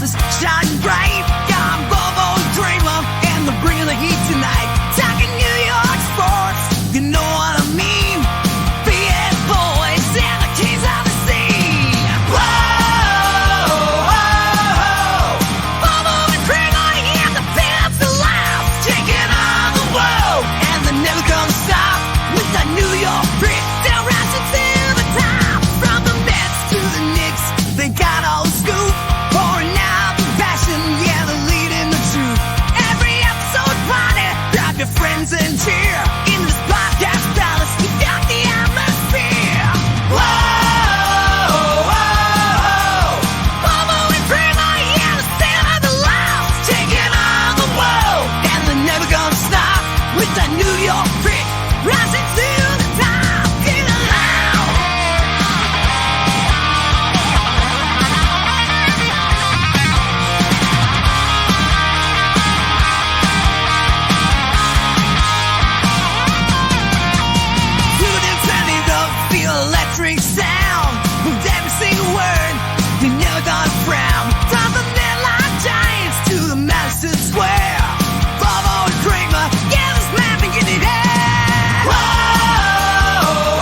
is shining bright. Yeah, I'm Bobo and Cramer, and they're bringing the heat tonight. Talking New York sports, you know what I mean. Big boys and the kings of the sea. Whoa, whoa, whoa. Bobo and Cramer, yeah, the pimps are loud, taking on the world, and they're never gonna stop with the New York grit. They're rising to the top, from the Mets to the Knicks. They got all the scoop, pouring out the passion, yeah, they're leading the truth. Every episode party, grab your friends and cheer. In this podcast palace, we got the atmosphere. Whoa, whoa, whoa. Bobo and Cramer, yeah, the sound of the loud, taking on the world, and they're never gonna stop with the New York grit, rising to the top. Get loud. Tune in, turn it up, feel electric sound. With every single word, you never gonna frown. From the Midline Giants to the Madison Square, Bobo and Cramer, yeah, this man can get it out. Whoa,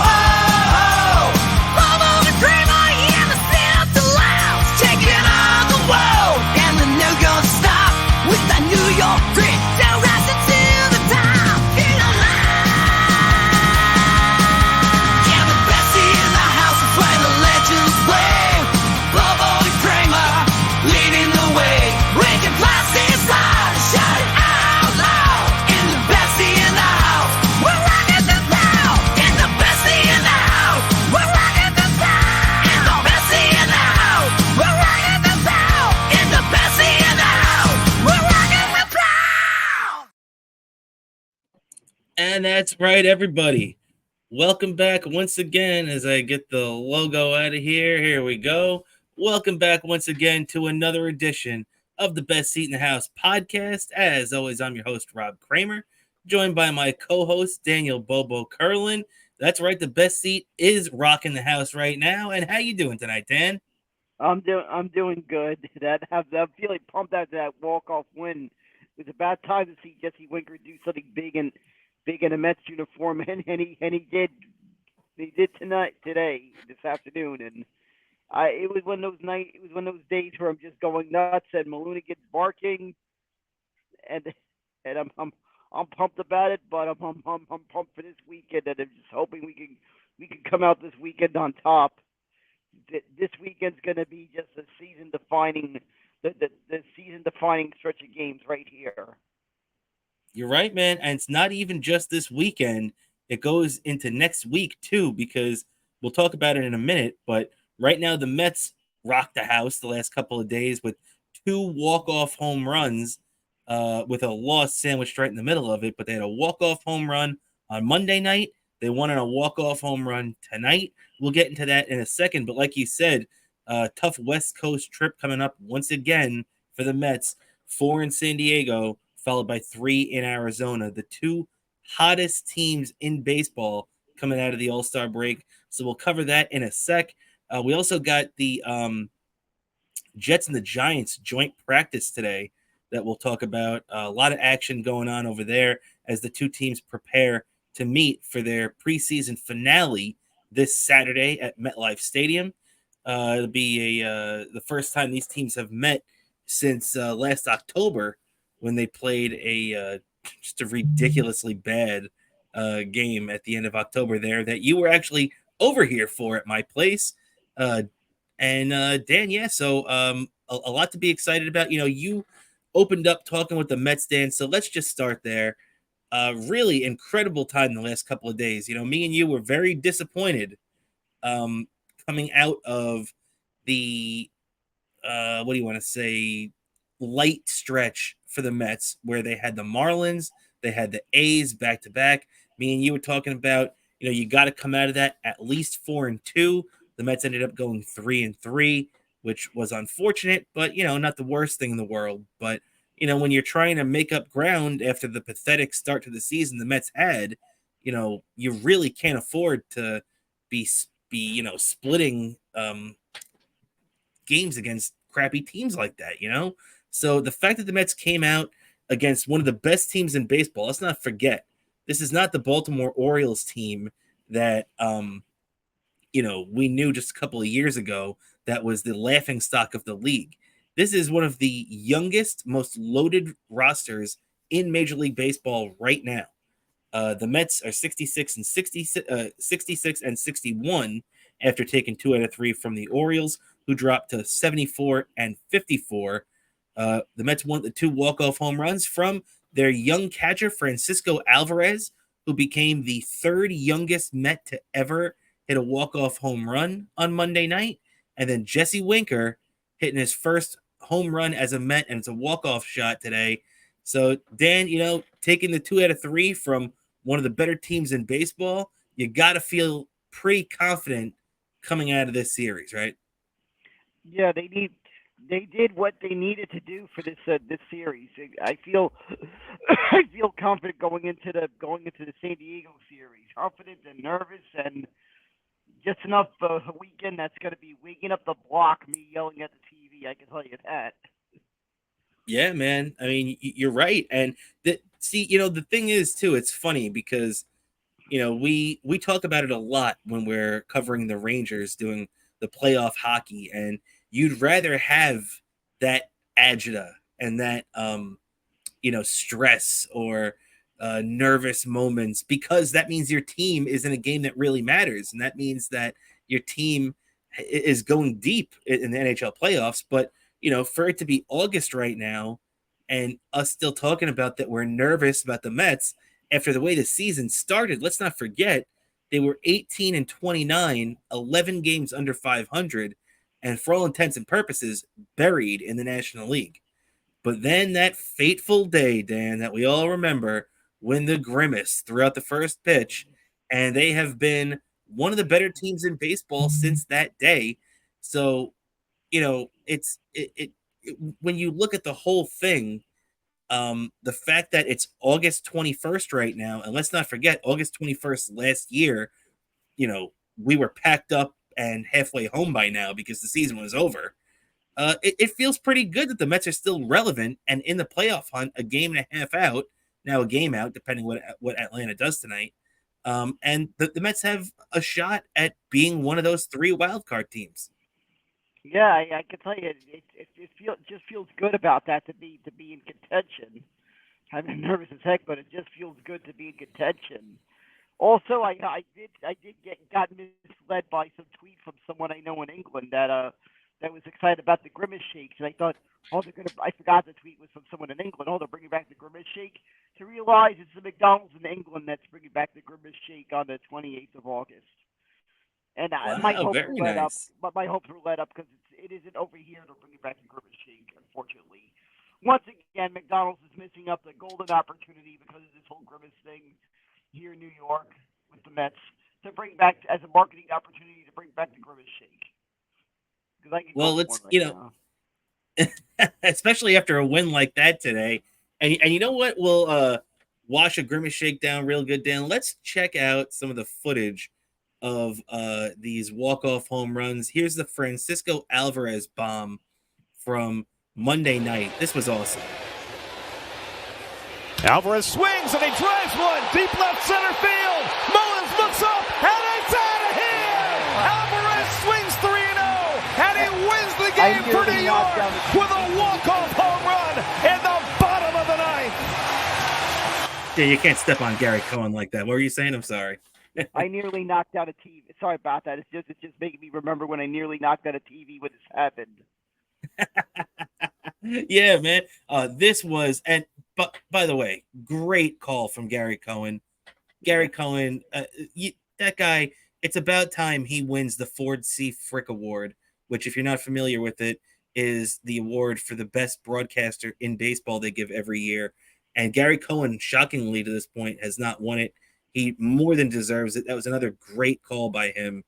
whoa, Bobo and Cramer, yeah, the sound the loud, taking on the world, and they're never gonna stop with the New York grit. They're rising to the top. Get loud. Yeah, the best in the house is where the legends play. Bobo and Cramer leading the way. Breaking plastic slides, shout it out loud. In the best in the house, we're rocking the town. In the best in the house, we're rocking the town. In the best in the house, we're rocking the town. In the best in the house, we're rocking the town. And that's right, everybody. Welcome back once again as I get the logo out of here. Here we go. Welcome back once again to another edition of the Best Seat in the House podcast. As always, I'm your host, Rob Kramer, joined by my co-host, Daniel Bobo Curlin. That's right, the best seat is rocking the house right now. And how you doing tonight, Dan? I'm doing good. I'm feeling pumped after that walk-off win. It was about time to see Jesse Winker do something big in a Mets uniform, and he did. He did this afternoon, and it was one of those days where I'm just going nuts, and Maluna gets barking, and I'm pumped about it, but I'm pumped for this weekend, and I'm just hoping we can come out this weekend on top. This weekend's going to be just a season-defining stretch of games right here. You're right, man. And it's not even just this weekend. It goes into next week, too, because we'll talk about it in a minute. But right now, the Mets rocked the house the last couple of days with 2 walk-off home runs with a loss sandwiched right in the middle of it. But they had a walk-off home run on Monday night. They won on a walk-off home run tonight. We'll get into that in a second. But like you said, tough West Coast trip coming up once again for the Mets. 4 in San Diego, followed by 3 in Arizona. The 2 hottest teams in baseball coming out of the All-Star break. So we'll cover that in a sec. We also got the Jets and the Giants joint practice today that we'll talk about. A lot of action going on over there as the 2 teams prepare to meet for their preseason finale this Saturday at MetLife Stadium. It'll be the first time these teams have met since last October, when they played just a ridiculously bad game at the end of October there that you were actually over here for at my place. And Dan, yeah, so a lot to be excited about. You know, you opened up talking with the Mets, Dan, so let's just start there. Really incredible time the last couple of days. You know, me and you were very disappointed coming out of the, what do you want to say, light stretch for the Mets, where they had the Marlins, they had the A's back to back. Me and you were talking about, you know, you got to come out of that at least 4-2. The Mets ended up going 3-3, which was unfortunate, but, you know, not the worst thing in the world. But, you know, when you're trying to make up ground after the pathetic start to the season the Mets had, you know, you really can't afford to be you know, splitting games against crappy teams like that, you know? So the fact that the Mets came out against one of the best teams in baseball, let's not forget, this is not the Baltimore Orioles team that we knew just a couple of years ago that was the laughing stock of the league. This is one of the youngest, most loaded rosters in Major League Baseball right now. The Mets are 66 and 61 after taking 2 out of 3 from the Orioles, who dropped to 74 and 54. The Mets won the 2 walk-off home runs from their young catcher, Francisco Alvarez, who became the 3rd youngest Met to ever hit a walk-off home run on Monday night. And then Jesse Winker hitting his first home run as a Met, and it's a walk-off shot today. So, Dan, taking the 2 out of 3 from one of the better teams in baseball, you got to feel pretty confident coming out of this series, right? Yeah, they did what they needed to do for this series. I feel I feel confident going into the San Diego series. Confident and nervous, and just enough a weekend that's going to be waking up the block. Me yelling at the TV, I can tell you that. Yeah, man. I mean, you're right. And the thing is too, it's funny because we talk about it a lot when we're covering the Rangers doing the playoff hockey, and you'd rather have that agita and that stress or nervous moments, because that means your team is in a game that really matters, and that means that your team is going deep in the NHL playoffs. But for it to be August right now and us still talking about that we're nervous about the Mets after the way the season started, let's not forget they were 18 and 29, 11 games under 500, and for all intents and purposes, buried in the National League. But then that fateful day, Dan, that we all remember, when the Grimace threw out the first pitch, and they have been one of the better teams in baseball since that day. So, it's when you look at the whole thing, the fact that it's August 21st right now, and let's not forget August 21st last year, we were packed up and halfway home by now because the season was over. It feels pretty good that the Mets are still relevant and in the playoff hunt, a game and a half out, now a game out, depending what Atlanta does tonight. And the Mets have a shot at being one of those 3 wildcard teams. Yeah, I can tell you, it just feels good about that to be in contention. I'm nervous as heck, but it just feels good to be in contention. Also, I got misled by some tweet from someone I know in England that was excited about the Grimace Shakes, and I thought, I forgot the tweet was from someone in England. Oh, they're bringing back the Grimace Shake. To realize it's the McDonald's in England that's bringing back the Grimace Shake on the 28th of August. And my hopes were let up, but my hopes were let up because it isn't over here to bring it back to Grimace Shake, unfortunately. Once again, McDonald's is missing up the golden opportunity because of this whole Grimace thing here in New York with the Mets to bring back as a marketing opportunity to bring back the Grimace Shake. Well, it's especially after a win like that today, and you know what will wash a Grimace Shake down real good, Dan? Let's check out some of the footage of these walk-off home runs. Here's the Francisco Alvarez bomb from Monday night. This was awesome. Alvarez swings and he drives one deep left center field. Mullins looks up and it's out of here. Alvarez swings 3-0 and he wins the game for New York with a walk-off home run in the bottom of the ninth. Yeah, you can't step on Gary Cohen like that. What were you saying? I'm sorry. I nearly knocked out a TV. Sorry about that. It's just making me remember when I nearly knocked out a TV when this happened. Yeah, man. This was, and but by the way, great call from Gary Cohen. Gary Cohen, that guy. It's about time he wins the Ford C. Frick Award, which, if you're not familiar with it, is the award for the best broadcaster in baseball they give every year. And Gary Cohen, shockingly to this point, has not won it. He more than deserves it. That was another great call by him.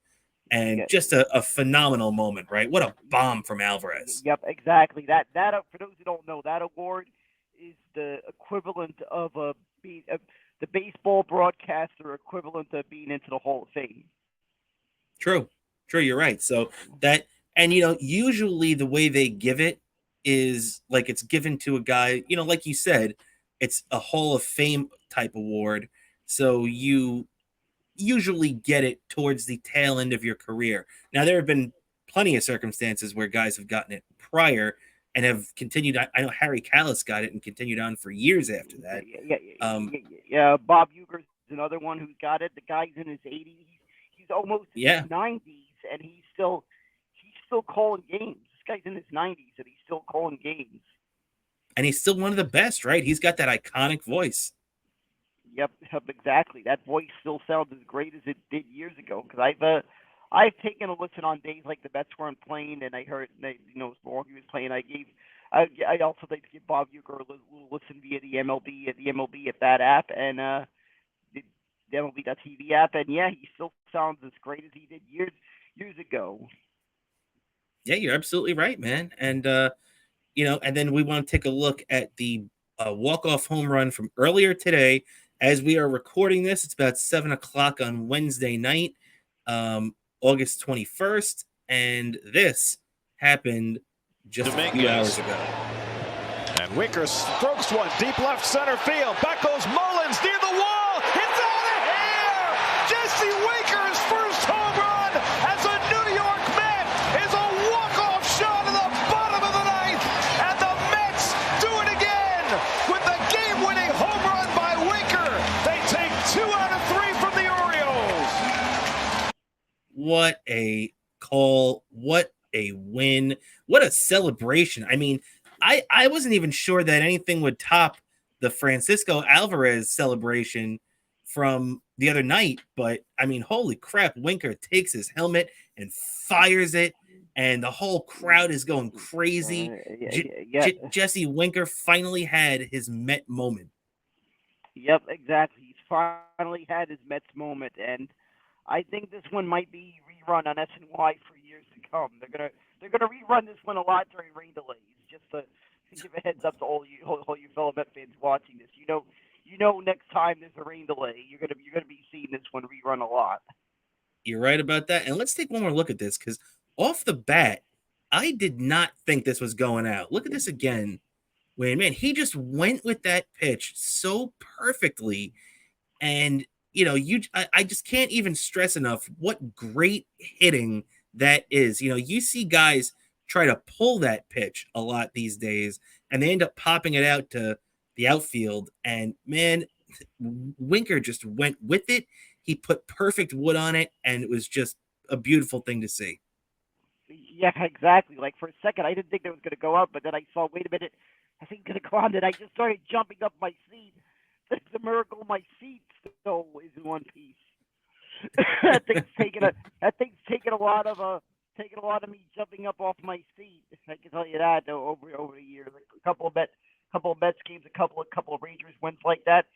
And just a phenomenal moment, right? What a bomb from Alvarez. Yep, exactly. That for those who don't know, that award is the equivalent of the baseball broadcaster equivalent of being into the Hall of Fame. True. You're right. So that, And, usually the way they give it is like it's given to a guy, like you said, it's a Hall of Fame type award. So you usually get it towards the tail end of your career. Now, there have been plenty of circumstances where guys have gotten it prior and have continued. I know Harry Callis got it and continued on for years after that. Yeah. Bob Ueger's another one who's got it. The guy's in his 80s. He's almost in his 90s, and he's still calling games. This guy's in his 90s, and he's still calling games. And he's still one of the best, right? He's got that iconic voice. Yep, Exactly. That voice still sounds as great as it did years ago. Because I've taken a listen on days like the Mets weren't playing, and I heard while he was playing, I also like to give Bob Ueger a little listen via the MLB at that app and the MLB.TV app, and yeah, he still sounds as great as he did years ago. Yeah, you're absolutely right, man. And and then we want to take a look at the walk-off home run from earlier today. As we are recording this, it's about 7:00 on Wednesday night, August 21st, and this happened just a few hours ago. And Winker strokes one deep left center field. Back goes Mullins near the wall. It's out of here! Jesse Winker's first home run as a New York Met is a walk-off shot in the bottom of the ninth, and the Mets do it again with the game-winning home run by Winker. They take 2 out of 3 from the Orioles. What a call! What a win! What a celebration! I mean, I wasn't even sure that anything would top the Francisco Alvarez celebration from the other night, but I mean, holy crap, Winker takes his helmet and fires it, and the whole crowd is going crazy. Jesse Winker finally had his Met moment. Yep, exactly. He's finally had his Mets moment, and I think this one might be rerun on SNY for years to come. They're gonna rerun this one a lot during rain delays, just to give a heads up to all you fellow Met fans watching this. You know, next time there's a rain delay, you're gonna be seeing this one rerun a lot. You're right about that. And let's take one more look at this, because off the bat, I did not think this was going out. Look at this again. Wait, man, he just went with that pitch so perfectly. And, I just can't even stress enough what great hitting that is. You see guys try to pull that pitch a lot these days, and they end up popping it out to the outfield. And, man, Winker just went with it. He put perfect wood on it, and it was just a beautiful thing to see. Yeah, exactly. Like, for a second, I didn't think it was going to go out, but then I saw, wait a minute, I think it's going to go on, and I just started jumping up my seat. It's a miracle my seat still is in one piece. that thing's taken a lot of me jumping up off my seat. I can tell you that over the years. Like a couple of Mets games, a couple of Rangers wins like that.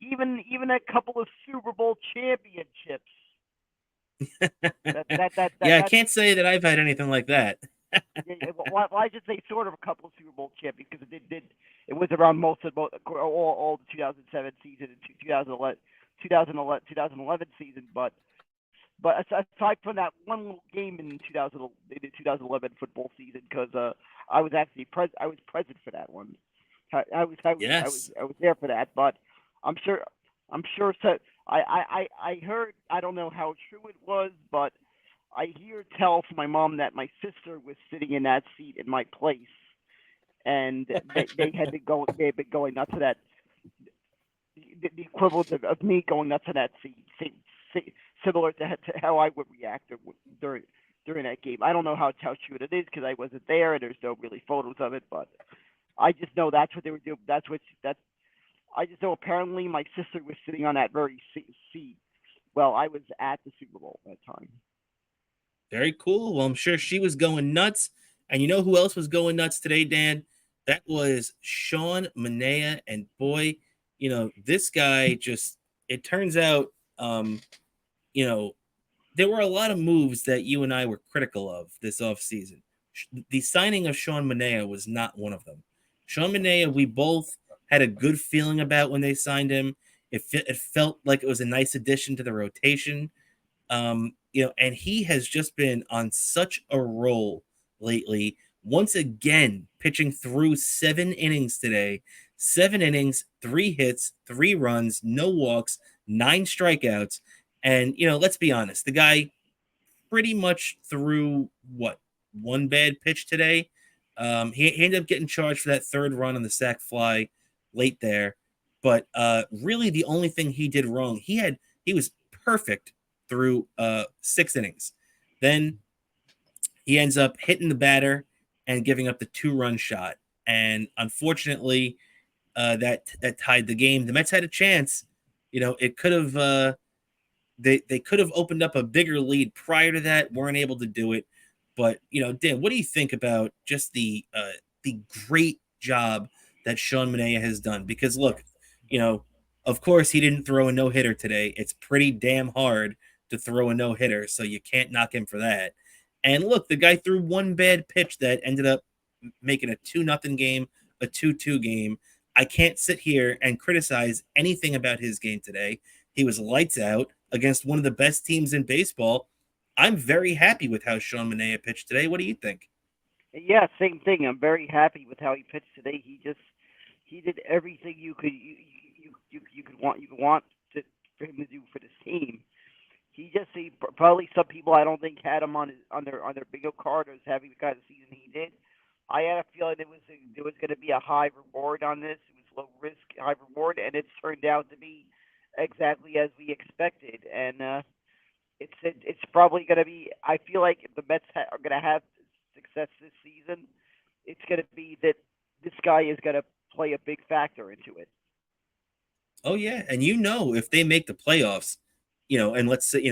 Even a couple of Super Bowl championships. I can't say that I've had anything like that. Well, I should say sort of a couple of Super Bowl champions, because it was around all the 2007 season and 2011 season, but aside from that one little game in the 2011 football season, because I was actually present for that one. I was there for that, but I'm sure. So I heard, I don't know how true it was, but I hear tell from my mom that my sister was sitting in that seat in my place, and they had been going nuts to that. The equivalent of me going nuts to that seat, similar to how I would react during that game. I don't know how true it is, because I wasn't there and there's no really photos of it, but I just know that's what they were doing. I just know apparently my sister was sitting on that very seat. Well, I was at the Super Bowl at that time. Very cool. Well, I'm sure she was going nuts. And you know who else was going nuts today, Dan? That was Sean Manaea. And boy, this guy just, it turns out, there were a lot of moves that you and I were critical of this offseason. The signing of Sean Manaea was not one of them. Sean Manaea, we both had a good feeling about when they signed him. It felt like it was a nice addition to the rotation. and he has just been on such a roll lately. Once again, pitching through 7 innings today. 7 innings, 3 hits, 3 runs, no walks, 9 strikeouts. And, let's be honest, the guy pretty much threw one bad pitch today. He ended up getting charged for that 3rd run on the sac fly late there. But really the only thing he did wrong, he was perfect through 6 innings. Then he ends up hitting the batter and giving up the 2-run shot. And unfortunately, that tied the game. The Mets had a chance. It could have they could have opened up a bigger lead prior to that, weren't able to do it. But, Dan, what do you think about just the great job that Sean Manaea has done? Because look, of course he didn't throw a no-hitter today. It's pretty damn hard to throw a no-hitter, so you can't knock him for that. And look, the guy threw one bad pitch that ended up making a 2-0 game, a 2-2 game. I can't sit here and criticize anything about his game today. He was lights out against one of the best teams in baseball. I'm very happy with how Sean Manaea pitched today. What do you think? Yeah, same thing. I'm very happy with how he pitched today. He did everything you could want for him to do for this team. Probably some people I don't think had him on their bingo card as having the kind of season he did. I had a feeling there was going to be a high reward on this. It was low risk, high reward, and it's turned out to be exactly as we expected. And it's probably going to be. I feel like if the Mets are going to have success this season, it's going to be that this guy is going to play a big factor into it. Oh yeah, and if they make the playoffs, and let's say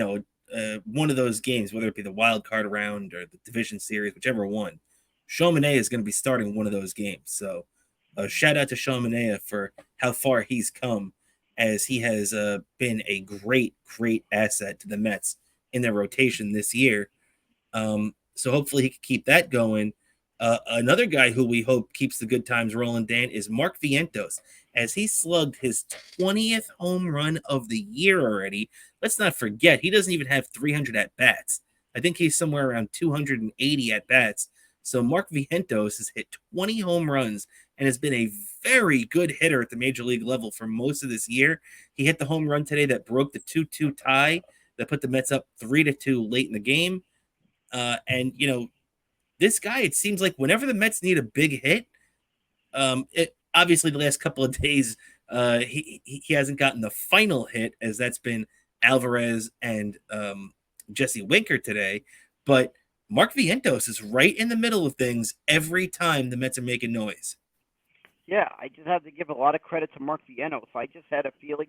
one of those games, whether it be the wild card round or the division series, whichever one, Sean Manaea is going to be starting one of those games. So, shout out to Sean Manaea for how far he's come, as he has been a great asset to the Mets in their rotation this year. So hopefully he can keep that going. Another guy who we hope keeps the good times rolling, Dan, is Mark Vientos, as he slugged his 20th home run of the year already. Let's not forget, he doesn't even have 300 at-bats. I think he's somewhere around 280 at-bats. So Mark Vientos has hit 20 home runs and has been a very good hitter at the major league level for most of this year. He hit the home run today that broke the 2-2 tie that put the Mets up 3-2 late in the game. And this guy, it seems like whenever the Mets need a big hit, obviously the last couple of days, he hasn't gotten the final hit, as that's been Alvarez and Jesse Winker today. But Mark Vientos is right in the middle of things every time the Mets are making noise. Yeah, I just have to give a lot of credit to Mark Vientos. I just had a feeling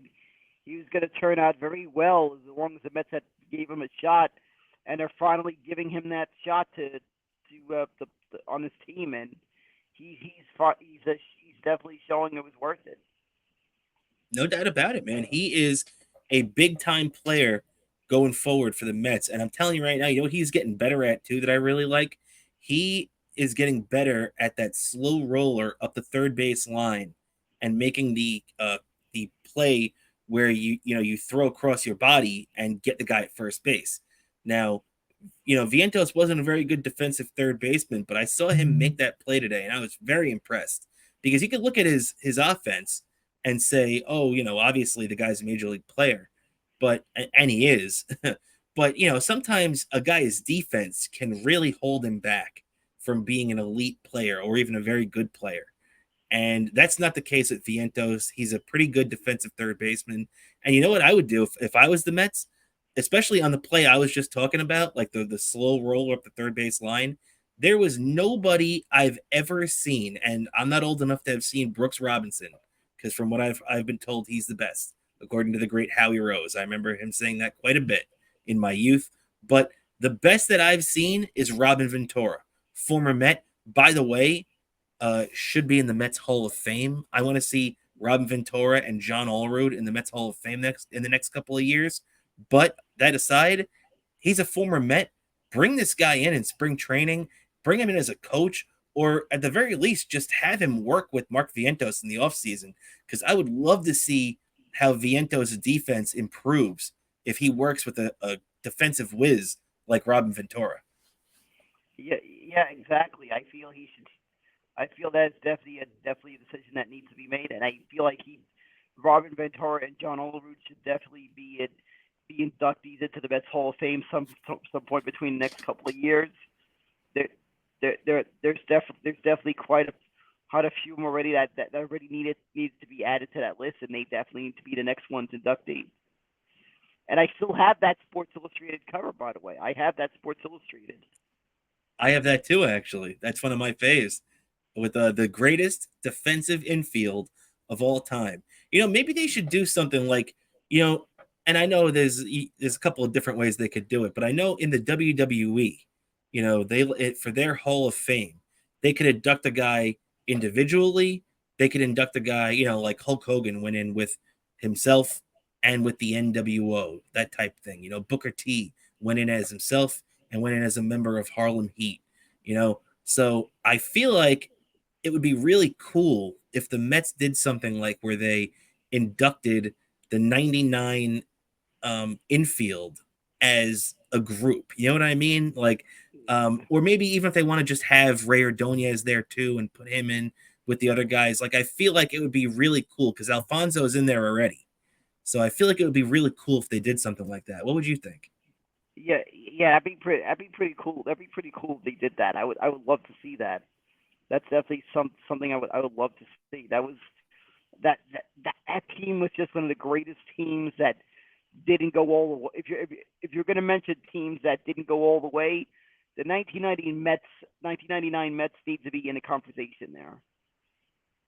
he was going to turn out very well as long as the Mets gave him a shot, and they're finally giving him that shot on his team, and he's definitely showing it was worth it. No doubt about it, man. He is a big time player going forward for the Mets, and I'm telling you right now, he's getting better at too that I really like. He is getting better at that slow roller up the third base line and making the play where you throw across your body and get the guy at first base. Now, Vientos wasn't a very good defensive third baseman, but I saw him make that play today, and I was very impressed, because you could look at his offense and say, oh, obviously the guy's a major league player, and he is, but sometimes a guy's defense can really hold him back from being an elite player or even a very good player. And that's not the case with Vientos. He's a pretty good defensive third baseman. And you know what I would do if I was the Mets, especially on the play I was just talking about, like the slow roller up the third base line? There was nobody I've ever seen, and I'm not old enough to have seen Brooks Robinson, because from what I've been told, he's the best, according to the great Howie Rose. I remember him saying that quite a bit in my youth. But the best that I've seen is Robin Ventura, former Met. By the way, should be in the Mets Hall of Fame. I want to see Robin Ventura and John Allrood in the Mets Hall of Fame in the next couple of years. But that aside, he's a former Met. Bring this guy in spring training. Bring him in as a coach, or at the very least, just have him work with Mark Vientos in the offseason, because I would love to see how Vientos' defense improves if he works with a defensive whiz like Robin Ventura. Yeah, exactly. I feel he should. I feel that's definitely a decision that needs to be made, and I feel like Robin Ventura and John Olerud should definitely be inductees into the Mets Hall of Fame some point between the next couple of years. There's definitely quite a few already that already needs to be added to that list, and they definitely need to be the next one's inductee. And I still have that Sports Illustrated cover, by the way. I have that Sports Illustrated. I have that too, actually. That's one of my faves, with the greatest defensive infield of all time. Maybe they should do something like, and I know there's a couple of different ways they could do it, but I know in the WWE, for their Hall of Fame, they could induct a guy individually. They could induct a guy, like Hulk Hogan went in with himself and with the NWO, that type thing. Booker T went in as himself and went in as a member of Harlem Heat. So I feel like it would be really cool if the Mets did something like where they inducted the 99 infield as a group. You know what I mean? Like, or maybe even if they want to just have Ray Ordonez there too and put him in with the other guys. Like, I feel like it would be really cool because Alfonso is in there already. So I feel like it would be really cool if they did something like that. What would you think? Yeah, that'd be pretty cool. That'd be pretty cool if they did that. I would love to see that. That's definitely something I would love to see. That was that team was just one of the greatest teams that didn't go all the way. If you're going to mention teams that didn't go all the way, the 1999 Mets need to be in the conversation there.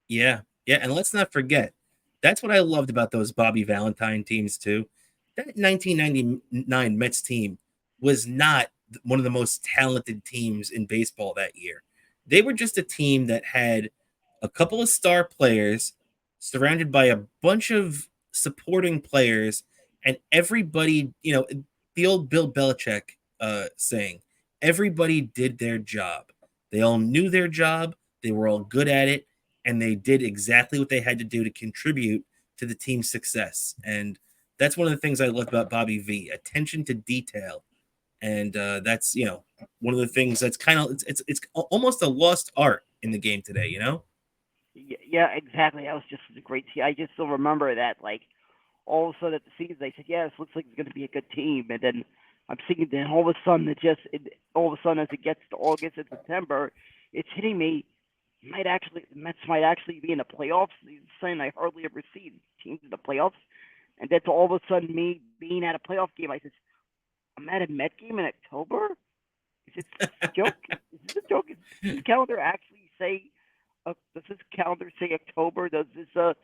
Yeah, and let's not forget, that's what I loved about those Bobby Valentine teams too. That 1999 Mets team was not one of the most talented teams in baseball that year. They were just a team that had a couple of star players surrounded by a bunch of supporting players, and everybody, the old Bill Belichick saying, everybody did their job. They all knew their job. They were all good at it, and they did exactly what they had to do to contribute to the team's success. And that's one of the things I love about Bobby V, attention to detail. And that's, one of the things that's kind of, it's almost a lost art in the game today, Yeah, exactly. That was just a great team. I just still remember that, like, all of a sudden at the season, they said, yeah, this looks like it's going to be a good team. And then I'm thinking, then all of a sudden, as it gets to August and September, it's hitting me. The Mets might actually be in the playoffs. It's something I hardly ever see teams in the playoffs. And then all of a sudden, me being at a playoff game, I said, I'm at a Met game in October? Is this a joke? Is this a joke? Does this calendar actually say, does this calendar say October? Does the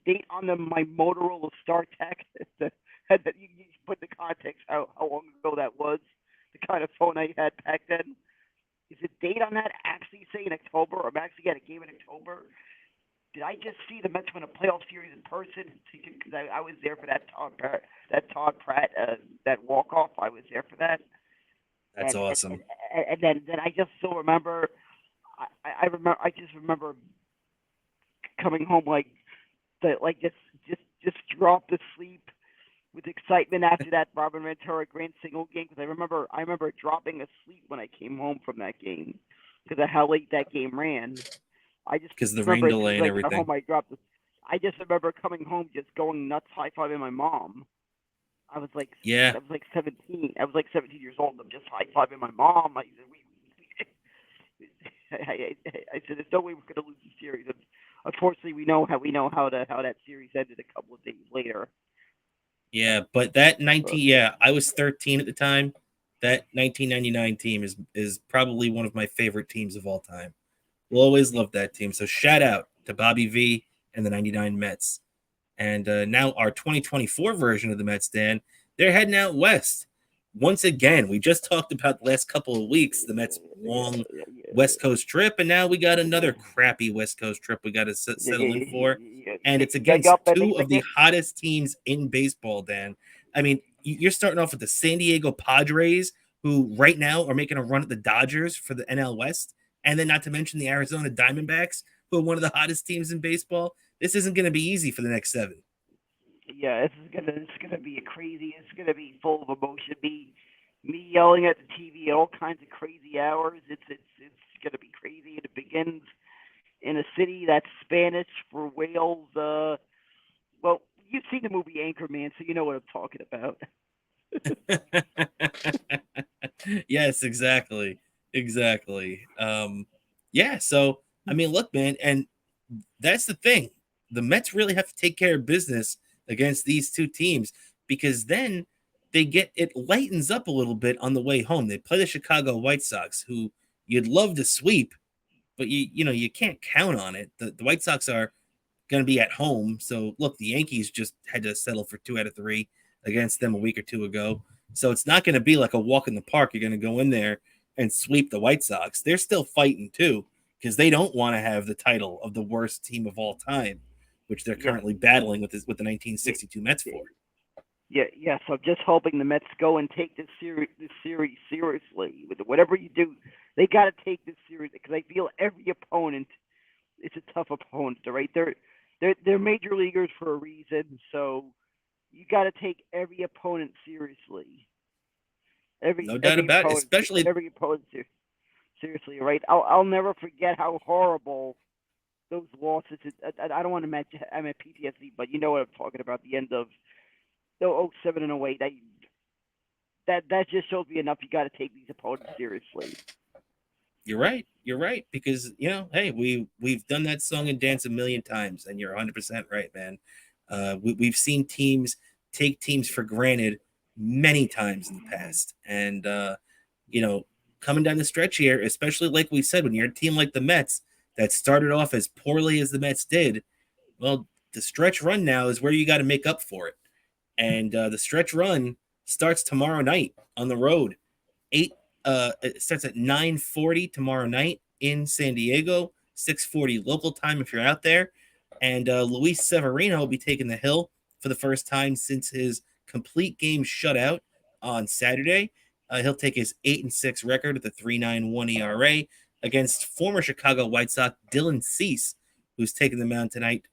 date on my Motorola StarTech that you put the context how long ago that was, the kind of phone I had back then? Is the date on that actually saying October, or I'm actually at a game in October? Did I just see the Mets win a playoff series in person? Because I was there for that Todd Pratt that walk off. I was there for that. That's awesome. And then I just still remember. I just remember coming home just drop to sleep with excitement after that Robin Ventura grand single game, because I remember dropping asleep when I came home from that game because of how late that game ran. Because the rain delay and everything. Home, I just remember coming home just going nuts, high-fiving my mom. I was like 17. I was like 17 years old. I'm just high-fiving my mom. I said, "There's no way we're going to lose the series." And unfortunately, we know how that series ended a couple of days later. Yeah, but that I was 13 at the time. That 1999 team is probably one of my favorite teams of all time. We'll always love that team. So shout out to Bobby V and the 99 Mets. And now our 2024 version of the Mets, Dan, they're heading out west. Once again, we just talked about the last couple of weeks, the Mets' long West Coast trip, and now we got another crappy West Coast trip we got to settle in for. And it's against two of the hottest teams in baseball, Dan. I mean, you're starting off with the San Diego Padres, who right now are making a run at the Dodgers for the NL West, and then not to mention the Arizona Diamondbacks, who are one of the hottest teams in baseball. This isn't going to be easy for the next 7. Yeah, it's gonna be a crazy. It's gonna be full of emotion. Me yelling at the TV at all kinds of crazy hours. It's gonna be crazy. And it begins in a city that's Spanish for Wales. Well, you've seen the movie Anchorman, so you know what I'm talking about. Yes, exactly. Exactly. Yeah, so I mean, look, man, and that's the thing. The Mets really have to take care of business against these two teams because then it lightens up a little bit on the way home. They play the Chicago White Sox, who you'd love to sweep, but you can't count on it. The White Sox are going to be at home. So look, the Yankees just had to settle for 2 out of 3 against them a week or two ago. So it's not going to be like a walk in the park. You're going to go in there and sweep the White Sox. They're still fighting too because they don't want to have the title of the worst team of all time, which they're currently battling with the 1962 Mets for. Yeah. So I'm just hoping the Mets go and take this series seriously. With whatever you do, they got to take this series because I feel every opponent is a tough opponent. Right? They're major leaguers for a reason. So you got to take every opponent seriously. No doubt about it, especially every opponent seriously. Right? I'll never forget how horrible those losses. I don't want to mention I'm at PTSD, but you know what I'm talking about. The end of 07 and 08. That just shows me enough. You got to take these opponents seriously. You're right because hey, we've done that song and dance a million times, and you're 100% right, man. We've seen teams take teams for granted many times in the past, and coming down the stretch here, especially like we said, when you're a team like the Mets that started off as poorly as the Mets did, well, the stretch run now is where you got to make up for it. And the stretch run starts tomorrow night on the road. It starts at 9:40 tomorrow night in San Diego, 6:40 local time if you're out there. And Luis Severino will be taking the hill for the first time since his complete game shutout on Saturday. He'll take his 8-6 record with a 3.91 ERA against former Chicago White Sox Dylan Cease, who's taking the mound tonight,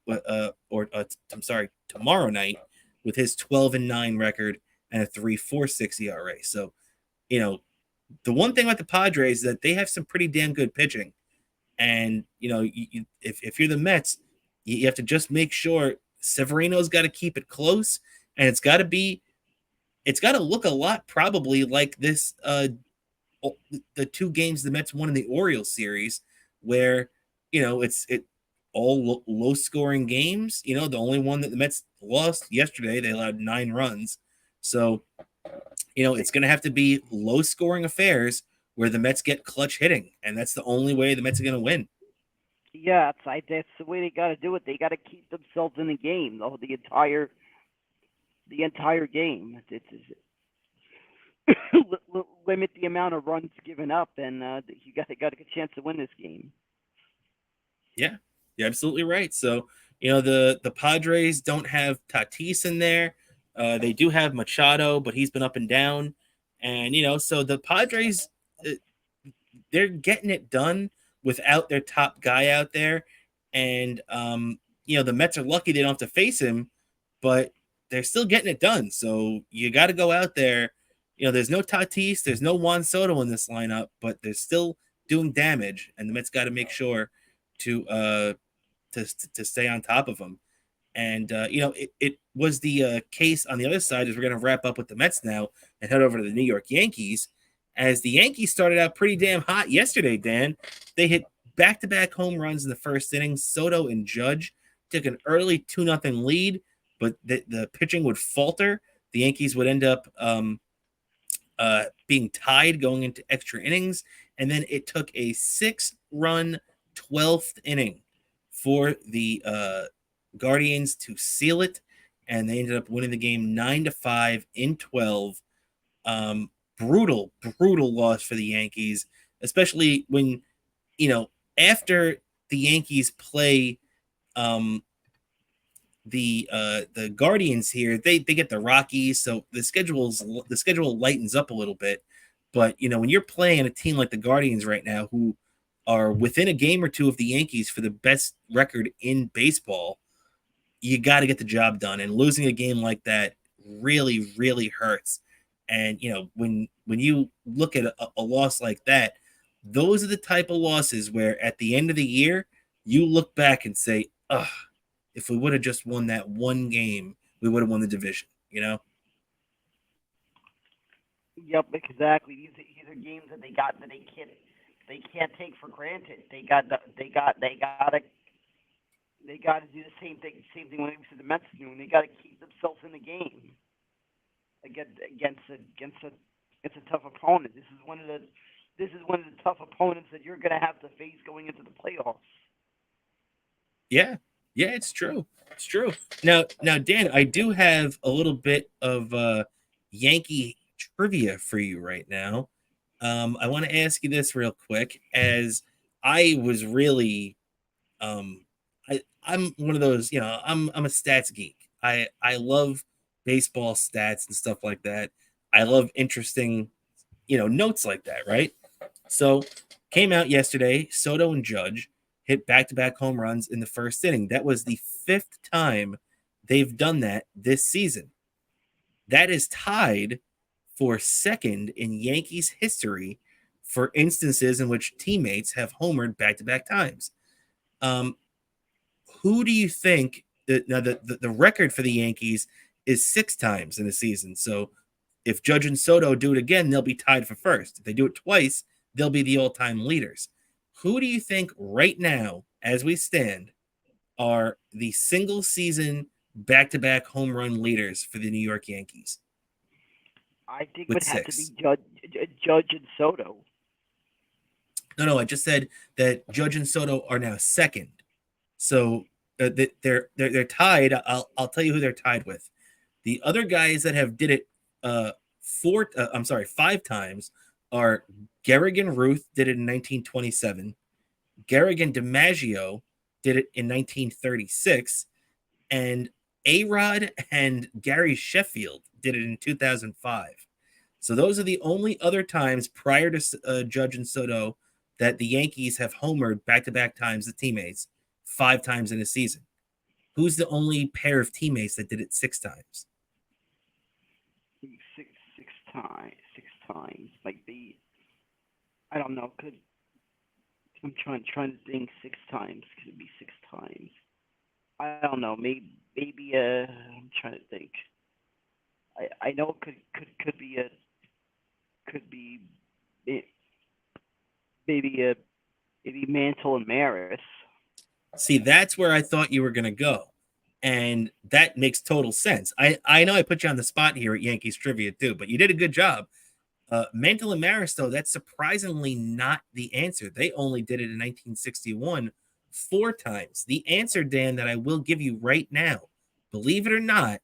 tomorrow night, with his 12-9 record and a 3.46 ERA. So, the one thing about the Padres is that they have some pretty damn good pitching. And, if you're the Mets, you have to just make sure Severino's got to keep it close. And it's got to look a lot probably like this, the 2 games the Mets won in the Orioles series, where, it's all low scoring games. The only one that the Mets lost yesterday, they allowed 9 runs. So, it's going to have to be low scoring affairs where the Mets get clutch hitting. And that's the only way the Mets are going to win. Yeah, that's the way they got to do it. They got to keep themselves in the game, the entire game. Limit the amount of runs given up, and you got a good chance to win this game. Yeah, you're absolutely right. So, the Padres don't have Tatis in there. They do have Machado, but he's been up and down. And, so the Padres, they're getting it done without their top guy out there. And, the Mets are lucky they don't have to face him, but they're still getting it done. So you got to go out there. There's no Tatis, there's no Juan Soto in this lineup, but they're still doing damage. And the Mets got to make sure to stay on top of them. And, it was the case on the other side as we're going to wrap up with the Mets now and head over to the New York Yankees. As the Yankees started out pretty damn hot yesterday, Dan. They hit back-to-back home runs in the first inning. Soto and Judge took an early 2-0 lead, but the pitching would falter. The Yankees would end up being tied going into extra innings. And then it took a 6-run 12th inning for the Guardians to seal it, and they ended up winning the game 9-5 in 12. Brutal loss for the Yankees, especially when after the Yankees play the Guardians here, they get the Rockies, so the schedule lightens up a little bit. But when you're playing a team like the Guardians right now, who are within a game or two of the Yankees for the best record in baseball, you got to get the job done. And losing a game like that really, really hurts. And when you look at a loss like that, those are the type of losses where at the end of the year you look back and say, "Ugh, if we would have just won that one game, we would have won the division." Yep, exactly. These are games that they got that they can't take for granted. They got to do the same thing when it was to the Mets doing. They got to keep themselves in the game against a tough opponent. This is one of the tough opponents that you're going to have to face going into the playoffs. Yeah, it's true. It's true. Now, Dan, I do have a little bit of Yankee trivia for you right now. I want to ask you this real quick, as I was really, I'm one of those, I'm a stats geek. I love baseball stats and stuff like that. I love interesting, notes like that, right? So, came out yesterday, Soto and Judge hit back-to-back home runs in the first inning. That was the 5th time they've done that this season. That is tied for second in Yankees history for instances in which teammates have homered back-to-back times. Who do you think the record for the Yankees is 6 times in a season? So if Judge and Soto do it again, they'll be tied for first. If they do it twice, they'll be the all-time leaders. Who do you think right now, as we stand, are the single season back-to-back home run leaders for the New York Yankees? I think it With would have to 6. be Judge and Soto. No, I just said that Judge and Soto are now second. So they're tied. I'll tell you who they're tied with. The other guys that have did it 5 times are Garrigan Ruth did it in 1927. Garrigan DiMaggio did it in 1936, and A-Rod and Gary Sheffield did it in 2005. So those are the only other times prior to Judge and Soto that the Yankees have homered back-to-back times the teammates 5 times in a season. Who's the only pair of teammates that did it 6 times? Six times. Like I don't know. I'm trying to think 6 times. Could it be 6 times? I don't know. Maybe. I'm trying to think. I know it could be maybe Mantle and Maris. See, that's where I thought you were going to go. And that makes total sense. I know I put you on the spot here at Yankees Trivia too, but you did a good job. Mantle and Maris, though, that's surprisingly not the answer. They only did it in 1961 4 times. The answer, Dan, that I will give you right now, believe it or not,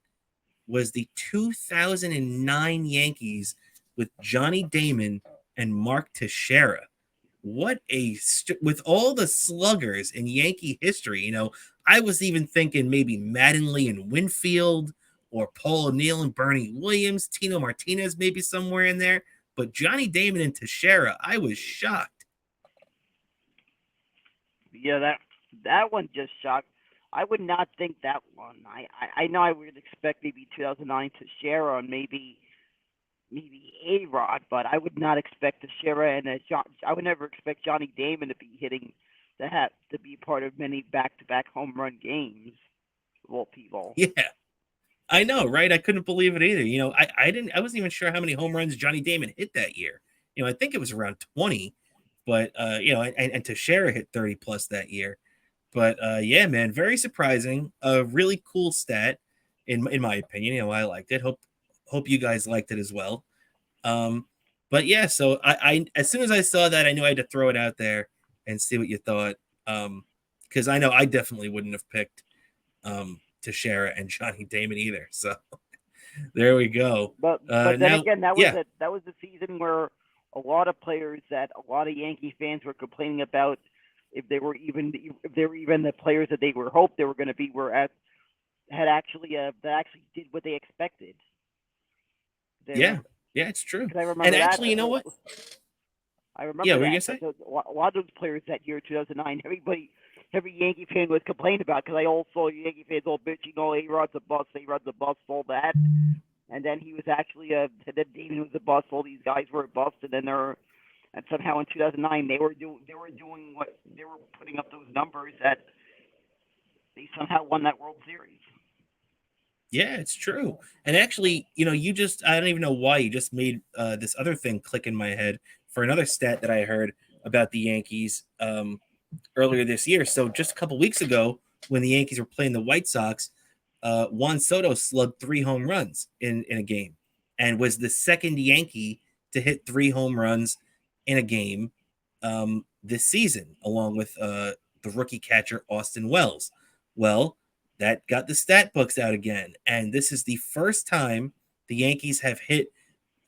was the 2009 Yankees with Johnny Damon and Mark Teixeira. What with all the sluggers in Yankee history, I was even thinking maybe Mattingly and Winfield, or Paul O'Neill and Bernie Williams, Tino Martinez maybe somewhere in there. But Johnny Damon and Teixeira, I was shocked. Yeah, that one just shocked. I would not think that one. I know I would expect maybe 2009 Teixeira and maybe A-Rod, but I would not expect Teixeira and I would never expect Johnny Damon to be to be part of many back-to-back home run games. Of all people. Yeah, I know, right? I couldn't believe it either. I wasn't even sure how many home runs Johnny Damon hit that year. I think it was around 20, but and Teixeira hit 30 plus that year. But yeah, man, very surprising. A really cool stat in my opinion. I liked it. Hope you guys liked it as well. But yeah, so I as soon as I saw that, I knew I had to throw it out there and see what you thought. Because I know I definitely wouldn't have picked Teixeira and Johnny Damon either. So there we go. But then now, again, that was the season where a lot of players that a lot of Yankee fans were complaining about if they were even the players that they were hoped they were going to be that actually did what they expected. Yeah, it's true. I remember and actually, you know what? I remember. Yeah, what that. were you gonna say? A lot of those players that year, 2009, every Yankee fan was complaining about, because I all saw Yankee fans all bitching, oh, A-Rod's a bust, A-Rod's a bust, all that. And then he was actually then Damon was a bust, all these guys were a bust, and then and somehow in 2009 they were doing what they were putting up those numbers that they somehow won that World Series. Yeah, it's true. And actually, I don't even know why you just made this other thing click in my head for another stat that I heard about the Yankees earlier this year. So just a couple weeks ago, when the Yankees were playing the White Sox, Juan Soto slugged 3 home runs in a game and was the second Yankee to hit 3 home runs in a game this season, along with the rookie catcher Austin Wells. Well, that got the stat books out again, and this is the first time the Yankees have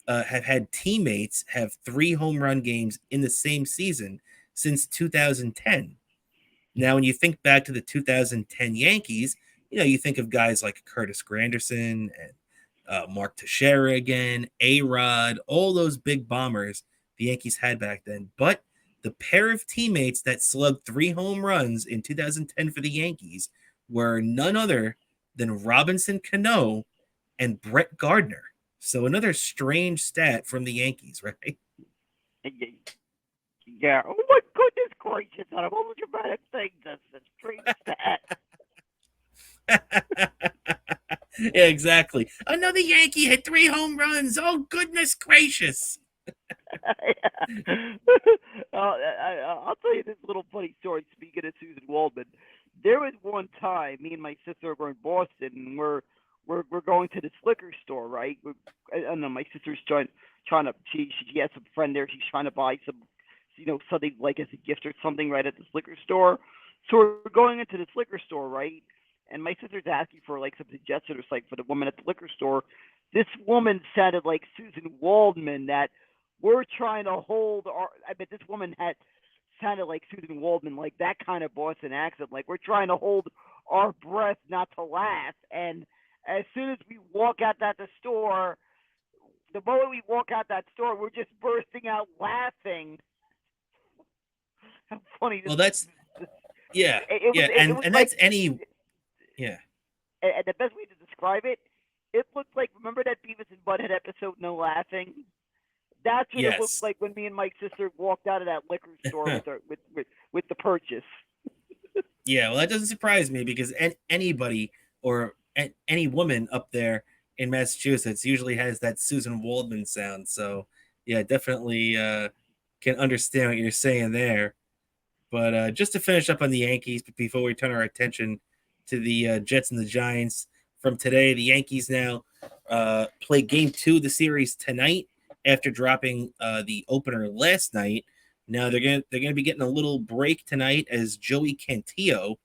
had teammates have 3 home run games in the same season since 2010. Now, when you think back to the 2010 Yankees, you think of guys like Curtis Granderson and Mark Teixeira again, A-Rod, all those big bombers the Yankees had back then. But the pair of teammates that slugged 3 home runs in 2010 for the Yankees were none other than Robinson Cano and Brett Gardner. So another strange stat from the Yankees, right? Yeah. Oh my goodness gracious! Out of all the dramatic things, that's a strange stat. Yeah, exactly. Another Yankee hit 3 home runs. Oh goodness gracious! I'll tell you this little funny story. Speaking of Susan Waldman, there was one time me and my sister were in Boston, and we're going to this liquor store, right? I don't know. My sister's trying to. She has some friend there. She's trying to buy some, something like as a gift or something, right, at this liquor store. So we're going into this liquor store, right? And my sister's asking for like some suggestions, like for the woman at the liquor store. This woman sounded like Susan Waldman. That we're trying to hold our. I bet this woman had sounded like Susan Waldman, like that kind of Boston accent. Like we're trying to hold our breath not to laugh. And as soon as we walk out the store, the moment we walk out that store, we're just bursting out laughing. How funny! Well, that's yeah, and that's any. Yeah. And the best way to describe it, it looked like, remember that Beavis and Butthead episode, No Laughing? That's what it looked like when me and my sister walked out of that liquor store with the purchase. Yeah, well, that doesn't surprise me because anybody or any woman up there in Massachusetts usually has that Susan Waldman sound. So, yeah, definitely can understand what you're saying there. But just to finish up on the Yankees before we turn our attention to the Jets and the Giants from today, the Yankees now play Game 2 of the series tonight after dropping the opener last night. Now they're gonna be getting a little break tonight as Joey Cantillo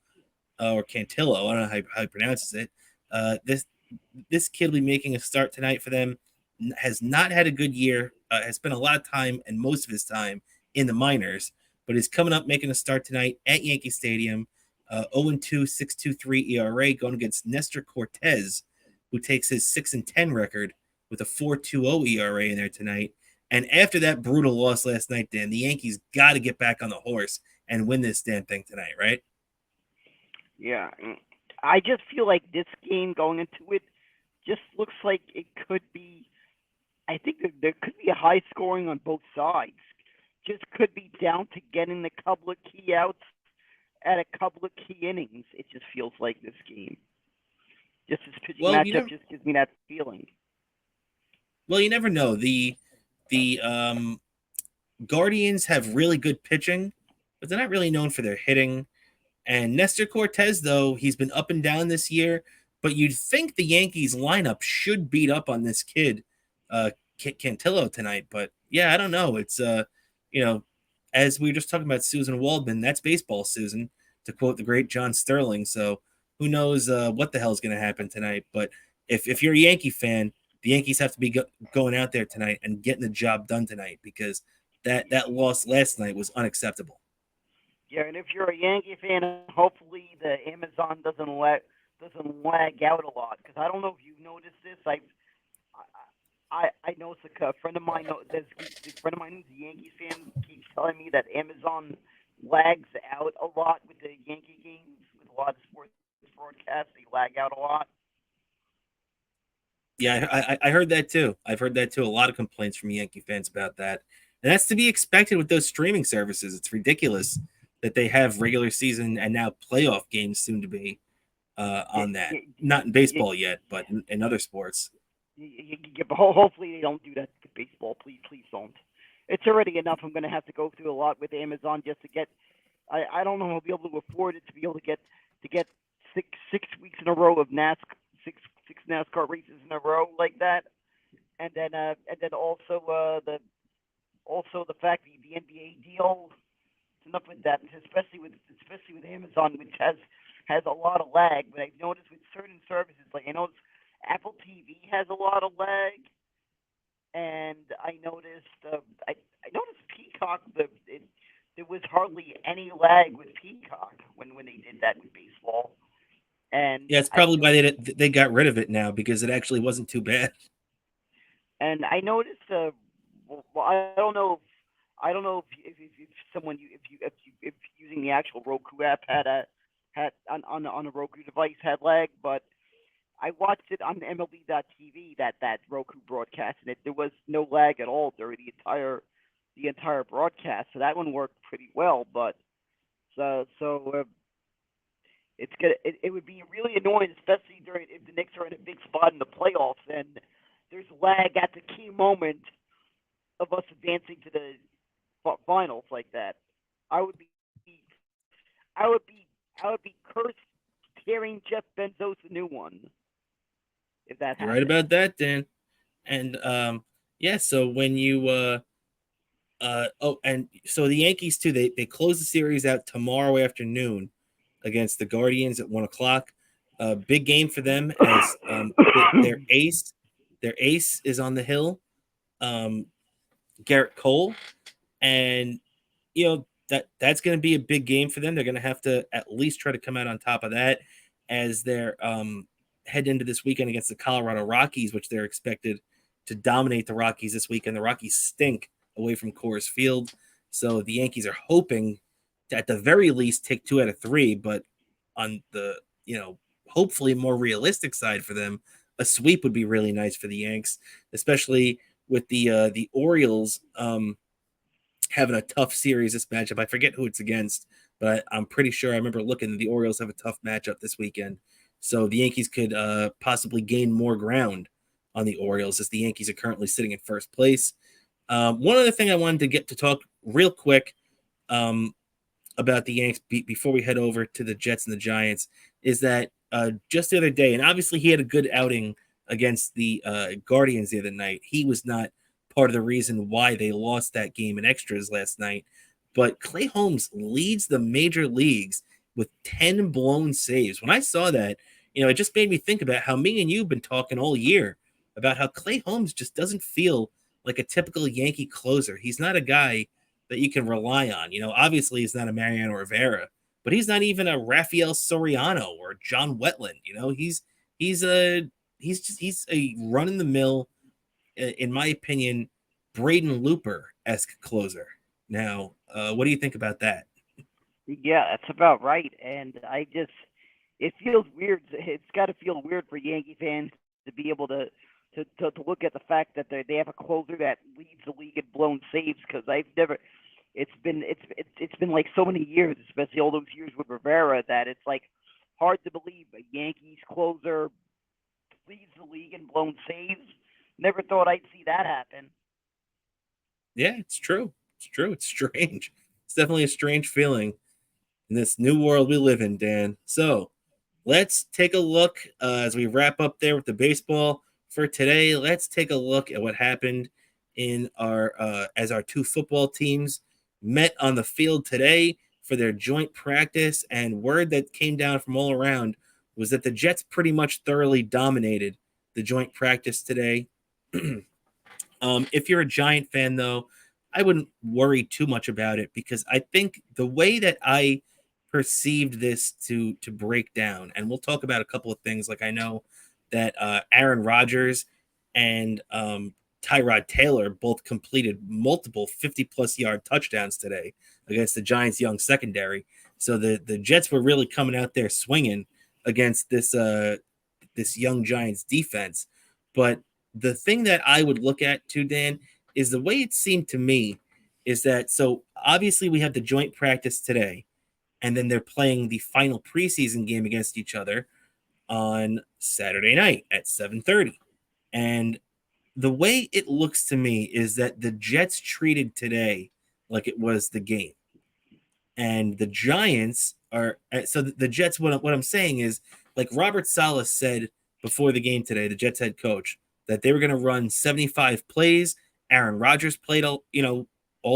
or Cantillo, I don't know how he pronounces it. This kid will be making a start tonight for them. Has not had a good year. Has spent a lot of time and most of his time in the minors, but is coming up making a start tonight at Yankee Stadium. 0-2, 6.23 ERA going against Nestor Cortez, who takes his 6-10 record with a 4.20 ERA in there tonight. And after that brutal loss last night, Dan, the Yankees got to get back on the horse and win this damn thing tonight, right? Yeah. I just feel like this game going into it just looks like it could be, I think there could be a high scoring on both sides. Just could be down to getting the couple of key outs at a couple of key innings. It just feels like this game. Just this pitching matchup just gives me that feeling. Well, you never know. The Guardians have really good pitching, but they're not really known for their hitting. And Nestor Cortez, though, he's been up and down this year, but you'd think the Yankees lineup should beat up on this kid, Cantillo, tonight. But yeah, I don't know. It's as we were just talking about Susan Waldman, that's baseball, Susan, to quote the great John Sterling. So who knows what the hell's going to happen tonight. But if you're a Yankee fan, the Yankees have to be going out there tonight and getting the job done tonight because that loss last night was unacceptable. Yeah, and if you're a Yankee fan, hopefully the Amazon doesn't lag out a lot because I don't know if you've noticed this. I know it's a friend of mine. There's a friend of mine who's a Yankees fan keeps telling me that Amazon lags out a lot with the Yankee games. With a lot of sports broadcasts, they lag out a lot. Yeah, I heard that too. I've heard that too. A lot of complaints from Yankee fans about that. And that's to be expected with those streaming services. It's ridiculous that they have regular season and now playoff games soon to be Yeah, on that. yeah, Not in yeah, baseball yet, but in other sports. yeah, but hopefully they don't do that with baseball. Please don't. It's already enough. I'm going to have to go through a lot with Amazon just to get. I don't know if I'll be able to afford it to be able to get six weeks in a row of six NASCAR races in a row like that, and then also the fact that the NBA deal. Enough with that, especially with Amazon, which has a lot of lag. But I've noticed with certain services, like I noticed Apple TV has a lot of lag, and I noticed I noticed Peacock. There was hardly any lag with Peacock when they did that with baseball. And Yeah, it's I probably why they got rid of it now because it actually wasn't too bad. and I noticed. Well, I don't know if someone if using the actual Roku app had on a Roku device had lag, but I watched it on MLB.TV that Roku broadcast, and there was no lag at all during the entire broadcast. So that one worked pretty well. But it would be really annoying, especially during if the Knicks are in a big spot in the playoffs and there's lag at the key moment of us advancing to the finals like that. I would be I would be I would be cursed tearing Jeff Bezos a new one if that You're right happened. about that, Dan. And yeah, so when you and so the Yankees too, they close the series out tomorrow afternoon against the Guardians at 1:00. Big game for them as their ace is on the hill, Garrett Cole, and that's going to be a big game for them. They're going to have to at least try to come out on top of that as they're head into this weekend against the Colorado Rockies, which they're expected to dominate the Rockies this weekend. The Rockies stink away from Coors Field, so the Yankees are hoping to, at the very least, take 2 out of 3. But on the hopefully more realistic side for them, a sweep would be really nice for the Yanks, especially with the Orioles having a tough series this matchup. I forget who it's against, but I'm pretty sure I remember looking. The Orioles have a tough matchup this weekend, so the Yankees could possibly gain more ground on the Orioles as the Yankees are currently sitting in first place. One other thing I wanted to get to talk real quick about the Yanks before we head over to the Jets and the Giants is that just the other day, and obviously he had a good outing against the Guardians the other night. He was not part of the reason why they lost that game in extras last night. But Clay Holmes leads the major leagues with 10 blown saves. When I saw that, it just made me think about how me and you've been talking all year about how Clay Holmes just doesn't feel like a typical Yankee closer. He's not a guy that you can rely on. Obviously he's not a Mariano Rivera, but he's not even a Rafael Soriano or John Wetland. He's a run in the mill, in my opinion, Braden Looper-esque closer. Now, what do you think about that? Yeah, that's about right. And it feels weird. It's got to feel weird for Yankee fans to be able to look at the fact that they have a closer that leads the league in blown saves because I've never. It's been like so many years, especially all those years with Rivera, that it's like hard to believe a Yankees closer leads the league in blown saves. Never thought I'd see that happen. Yeah, it's true. It's true. It's strange. It's definitely a strange feeling in this new world we live in, Dan. So let's take a look as we wrap up there with the baseball for today. Let's take a look at what happened in our as our two football teams met on the field today for their joint practice. And word that came down from all around was that the Jets pretty much thoroughly dominated the joint practice today. If you're a Giant fan, though, I wouldn't worry too much about it because I think the way that I perceived this to break down, and we'll talk about a couple of things. Like I know that Aaron Rodgers and Tyrod Taylor both completed multiple 50-plus yard touchdowns today against the Giants' young secondary. So the Jets were really coming out there swinging against this young Giants defense. But the thing that I would look at too, Dan, is the way it seemed to me is that, so obviously we have the joint practice today, and then they're playing the final preseason game against each other on Saturday night at 7:30. And the way it looks to me is that the Jets treated today like it was the game. And the Giants are so the Jets. What I'm saying is, like Robert Saleh said before the game today, the Jets head coach, that they were going to run 75 plays. Aaron Rodgers played all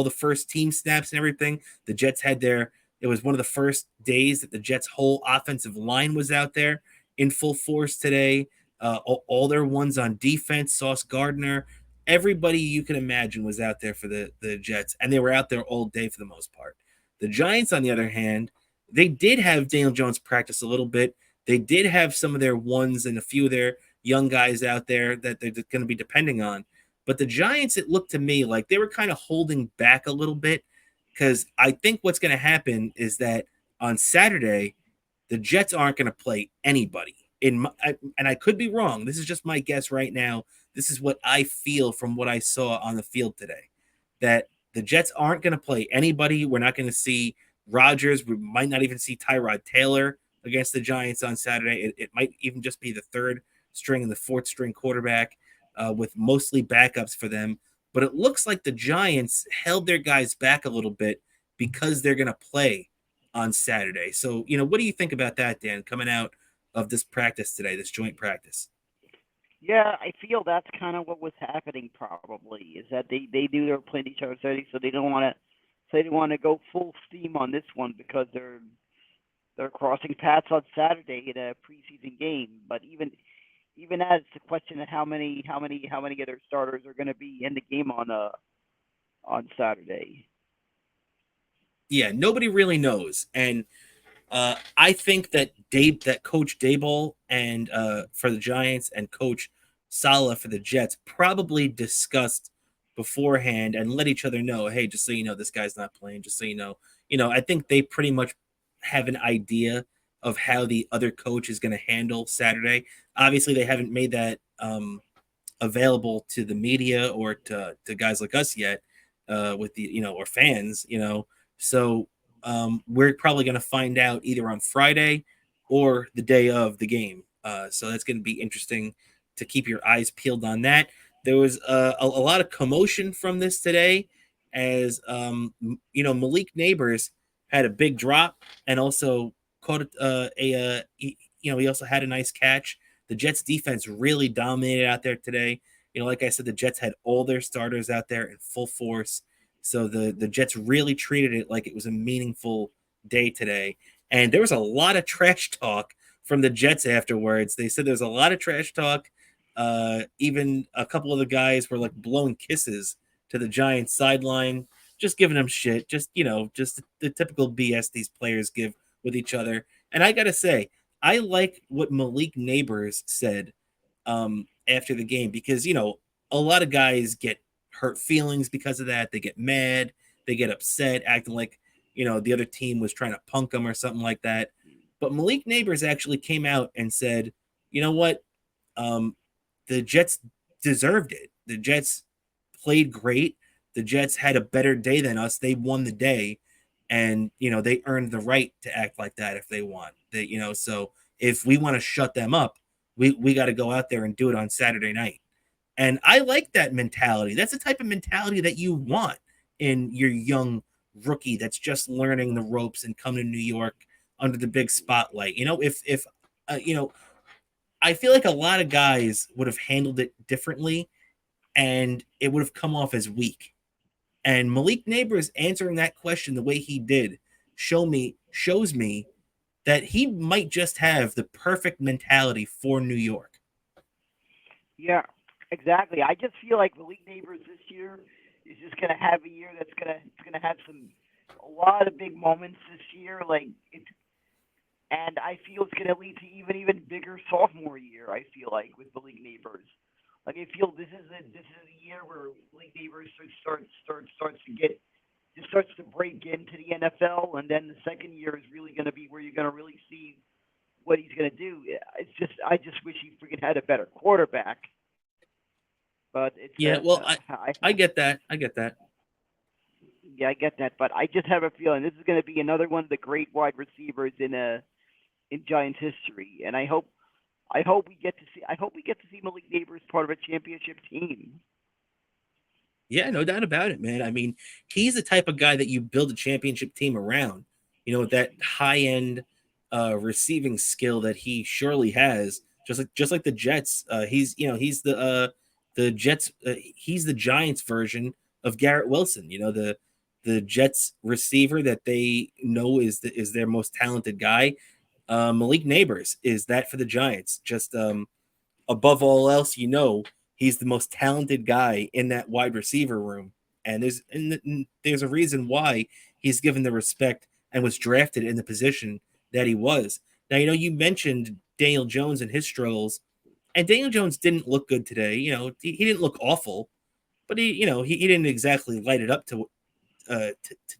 the first team snaps and everything. The Jets had it was one of the first days that the Jets' whole offensive line was out there in full force today. All their ones on defense, Sauce Gardner, everybody you can imagine was out there for the Jets, and they were out there all day for the most part. The Giants, on the other hand, they did have Daniel Jones practice a little bit. They did have some of their ones and a few of their young guys out there that they're going to be depending on. But the Giants, it looked to me like they were kind of holding back a little bit, because I think what's going to happen is that on Saturday, the Jets aren't going to play anybody. And I could be wrong. This is just my guess right now. This is what I feel from what I saw on the field today, that the Jets aren't going to play anybody. We're not going to see Rodgers. We might not even see Tyrod Taylor against the Giants on Saturday. It might even just be the third string and the fourth string quarterback with mostly backups for them. But it looks like the Giants held their guys back a little bit because they're going to play on Saturday. So, what do you think about that, Dan, coming out of this practice today, this joint practice? Yeah, I feel that's kind of what was happening. Probably is that they knew they were playing each other Saturday, so they don't want to go full steam on this one because they're crossing paths on Saturday in a preseason game. But even as it's a question of how many of their starters are going to be in the game on Saturday. Yeah, nobody really knows, and I think that Coach Daboll and for the Giants and Coach Saleh for the Jets probably discussed beforehand and let each other know, hey, just so you know, this guy's not playing. Just so you know, I think they pretty much have an idea of how the other coach is going to handle Saturday. Obviously, they haven't made that available to the media or to guys like us yet, with the or fans, So we're probably going to find out either on Friday or the day of the game. So that's going to be interesting to keep your eyes peeled on that. There was a lot of commotion from this today, as Malik Neighbors had a big drop and also caught he also had a nice catch. The Jets defense really dominated out there today. Like I said, the Jets had all their starters out there in full force. So the Jets really treated it like it was a meaningful day today. And there was a lot of trash talk from the Jets afterwards. They said there was a lot of trash talk. Even a couple of the guys were like blowing kisses to the Giants sideline, just giving them shit. Just the typical BS these players give with each other. And I got to say, I like what Malik Neighbors said after the game, because, a lot of guys get hurt feelings because of that. They get mad, they get upset, acting like, the other team was trying to punk them or something like that. But Malik Neighbors actually came out and said, you know what? The Jets deserved it. The Jets played great. The Jets had a better day than us. They won the day. And, they earned the right to act like that if they want. So if we want to shut them up, we got to go out there and do it on Saturday night. And I like that mentality. That's the type of mentality that you want in your young rookie that's just learning the ropes and coming to New York under the big spotlight. If I feel like a lot of guys would have handled it differently and it would have come off as weak. And Malik Neighbors answering that question the way he did shows me that he might just have the perfect mentality for New York. Yeah, exactly. I just feel like Malik Neighbors this year is just going to have a year that's going to have a lot of big moments this year. And I feel it's going to lead to even bigger sophomore year. I feel like with Malik Neighbors, Like I feel this is a year where Malik Neighbors starts to break into the NFL, and then the second year is really going to be where you're going to really see what he's going to do. I just wish he freaking had a better quarterback. But it's Yeah, well, I get that. I get that. Yeah, I get that, but I just have a feeling this is going to be another one of the great wide receivers in Giants history, and I hope we get to see Malik Neighbors part of a championship team. Yeah, no doubt about it, man. I mean, he's the type of guy that you build a championship team around. You know, that high end receiving skill that he surely has. Just like the Jets. He's the Jets. He's the Giants version of Garrett Wilson. You know, the Jets receiver that they know is their most talented guy. Malik Neighbors is that for the Giants. Just above all else, you know, he's the most talented guy in that wide receiver room. And there's a reason why he's given the respect and was drafted in the position that he was. Now, you know, you mentioned Daniel Jones and his struggles, and Daniel Jones didn't look good today. You know, he didn't look awful, but he didn't exactly light it up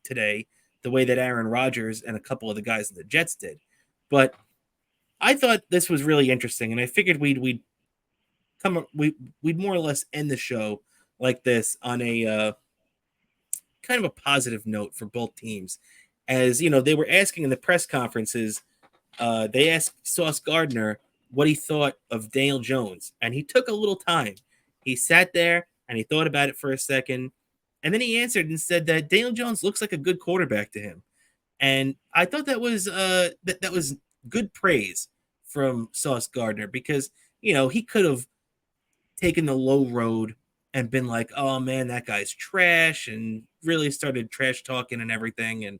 today the way that Aaron Rodgers and a couple of the guys in the Jets did. But I thought this was really interesting, and I figured we'd more or less end the show like this on a kind of a positive note for both teams. As you know, they were asking in the press conferences, they asked Sauce Gardner what he thought of Daniel Jones, and he took a little time. He sat there and he thought about it for a second, and then he answered and said that Daniel Jones looks like a good quarterback to him. And I thought that was that was good praise from Sauce Gardner, because you know he could have taken the low road and been like, oh man, that guy's trash, and really started trash talking and everything. And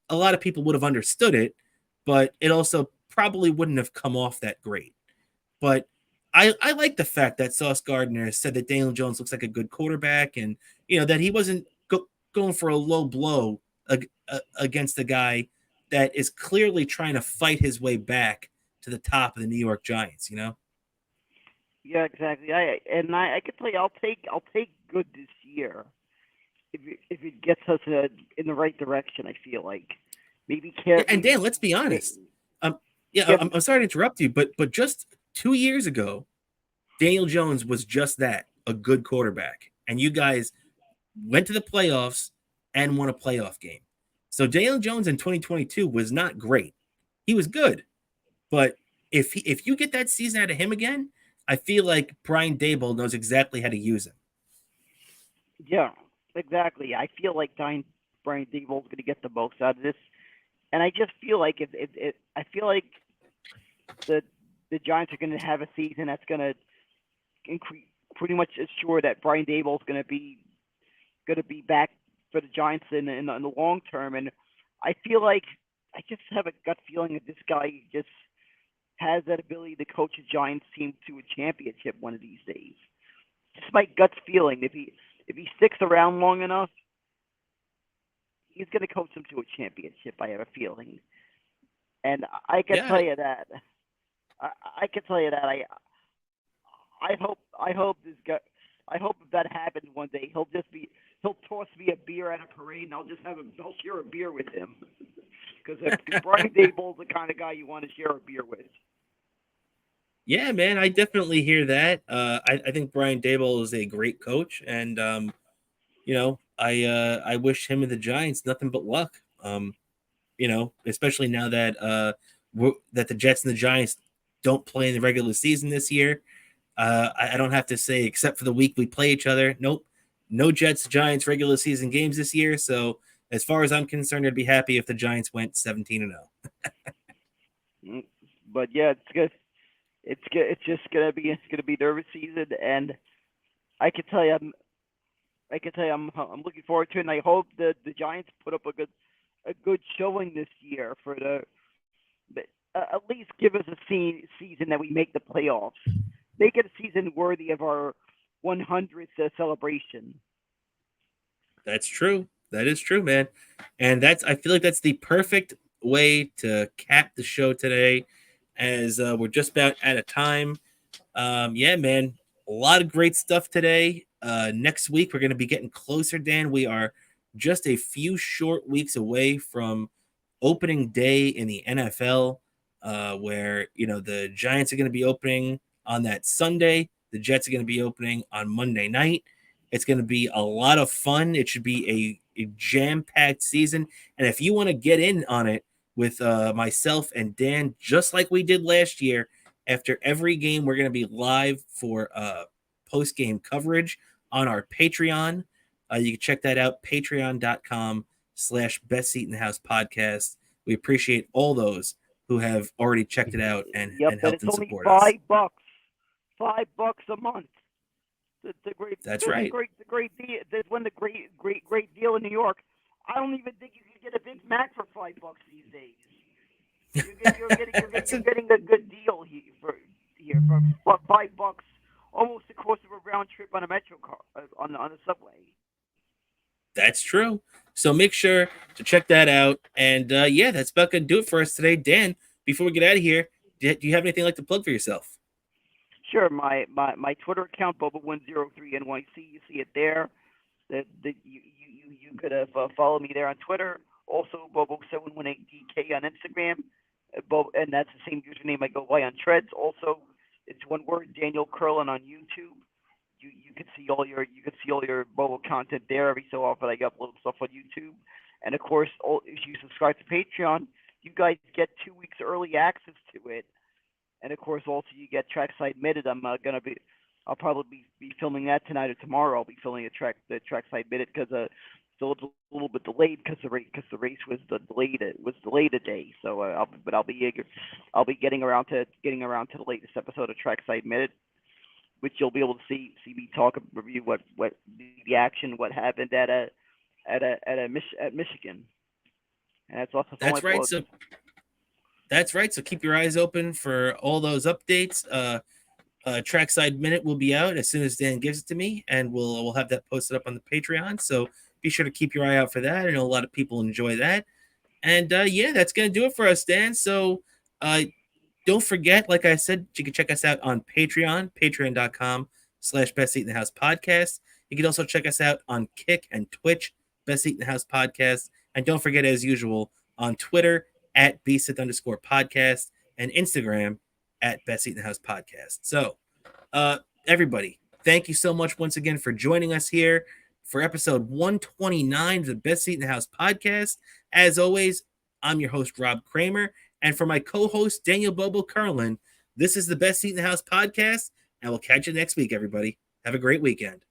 a lot of people would have understood it, but it also probably wouldn't have come off that great. But I like the fact that Sauce Gardner said that Daniel Jones looks like a good quarterback, and you know that he wasn't going for a low blow against a guy that is clearly trying to fight his way back to the top of the New York Giants. You know. Yeah, exactly. I can tell you, I'll take good this year if it gets us in the right direction. I feel like maybe And Dan, let's be honest. I'm sorry to interrupt you, but just 2 years ago, Daniel Jones was just that, a good quarterback, and you guys went to the playoffs and won a playoff game. So Daniel Jones in 2022 was not great. He was good, but if you get that season out of him again, I feel like Brian Daboll knows exactly how to use him. Yeah, exactly. I feel like Brian Daboll's going to get the most out of this, and I just feel like I feel like the Giants are going to have a season that's going to pretty much assure that Brian Daboll's going to be back for the Giants in the long term. And I feel like I just have a gut feeling that this guy just has that ability to coach a Giants team to a championship one of these days. Just my gut feeling. If he sticks around long enough, he's going to coach them to a championship. I have a feeling, and I can tell you that. I can tell you that. I hope this guy. I hope if that happens one day, he'll toss me a beer at a parade, and I'll share a beer with him. Because Brian Daboll's the kind of guy you want to share a beer with. Yeah, man, I definitely hear that. I think Brian Daboll is a great coach, and you know, I wish him and the Giants nothing but luck. You know, especially now that that the Jets and the Giants don't play in the regular season this year. I don't have to say, except for the week we play each other. Nope, no Jets Giants regular season games this year. So as far as I'm concerned, I'd be happy if the Giants went 17-0. But yeah, it's good. It's just gonna be nervous season, and I can tell you, I'm looking forward to it, and I hope that the Giants put up a good showing this year for at least give us a season that we make the playoffs. Make it a season worthy of our 100th celebration. That's true. That is true, man. And I feel like that's the perfect way to cap the show today, as we're just about out of time. Yeah, man. a lot of great stuff today. Next week, we're going to be getting closer, Dan. We are just a few short weeks away from opening day in the NFL, where, the Giants are going to be opening on that Sunday. The Jets are going to be opening on Monday night. It's going to be a lot of fun. It should be a jam-packed season. And if you want to get in on it with myself and Dan, just like we did last year, after every game, we're going to be live for post-game coverage on our Patreon. You can check that out, patreon.com/Best Seat in the House podcast. We appreciate all those who have already checked it out and helped and support us. $5. $5 a month. The great. That's right. The great deal. When the great deal in New York. I don't even think you can get a Big Mac for $5 these days. You're getting a good deal here for $5, almost the cost of a round trip on a metro car on the subway. That's true. So make sure to check that out. And that's about going to do it for us today. Dan, before we get out of here, do you have anything like to plug for yourself? Sure. My Twitter account, Bobo103NYC, you see it there. You could follow me there on Twitter. Also, Bobo718DK on Instagram. And that's the same username I go by on Threads. Also, it's one word, Daniel Curlin on YouTube. You can see all your Bobo content there. Every so often I upload stuff on YouTube. And of course, if you subscribe to Patreon, you guys get 2 weeks early access to it. And of course, also you get Trackside Minute. I'll probably be filming that tonight or tomorrow. I'll be filming the Trackside Minute because it's a little bit delayed because the race was delayed. It was delayed a day. So I'll be getting around to the latest episode of Trackside Minute, which you'll be able to see me talk and review what the action, what happened at Michigan. And that's also that's right. That's right. So keep your eyes open for all those updates. Trackside Minute will be out as soon as Dan gives it to me, and we'll have that posted up on the Patreon. So be sure to keep your eye out for that. I know a lot of people enjoy that. And that's going to do it for us, Dan. So don't forget, like I said, you can check us out on Patreon, patreon.com/Best Seat in the House podcast. You can also check us out on Kick and Twitch, Best Seat in the House podcast. And don't forget, as usual, on Twitter, at @BSith_podcast, and Instagram at Best Seat in the House podcast. So, everybody, thank you so much once again for joining us here for episode 129 of the Best Seat in the House podcast. As always, I'm your host, Rob Kramer, and for my co-host, Daniel Bobo Curlin, this is the Best Seat in the House podcast, and we'll catch you next week, everybody. Have a great weekend.